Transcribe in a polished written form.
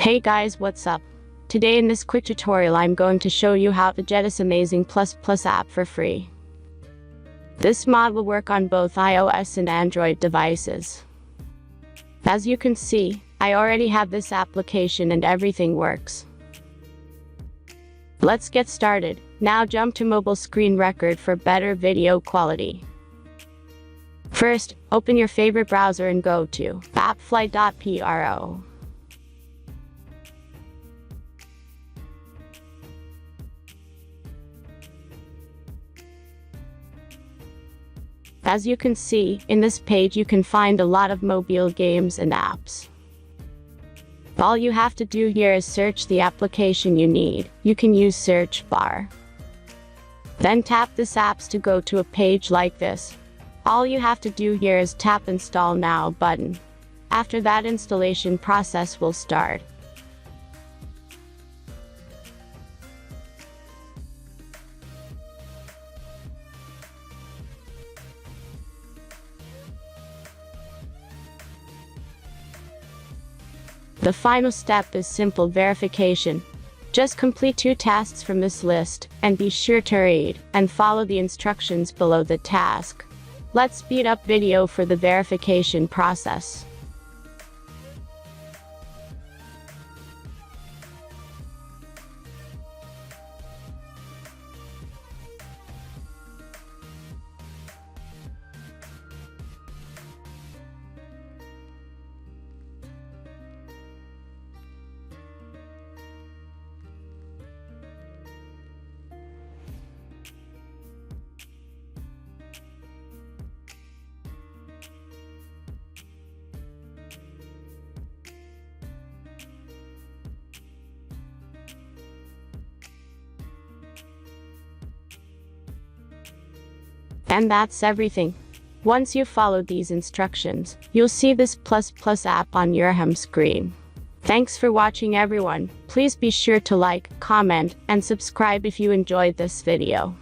Hey guys, what's up? Today in this quick tutorial I'm going to show you how to get this amazing plus app for free. This mod will work on both iOS and Android devices. As you can see, I already have this application and everything works. Let's get started. Now jump to mobile screen record for better video quality. First, open your favorite browser and go to appflight.pro. As you can see, in this page you can find a lot of mobile games and apps. All you have to do here is search the application you need. You can use search bar. Then tap this apps to go to a page like this. All you have to do here is tap Install Now button. After that, installation process will start. The final step is simple verification. Just complete 2 tasks from this list, and be sure to read and follow the instructions below the task. Let's speed up video for the verification process. And that's everything. Once you follow these instructions, you'll see this plus app on your home screen. Thanks for watching everyone. Please be sure to like, comment, and subscribe if you enjoyed this video.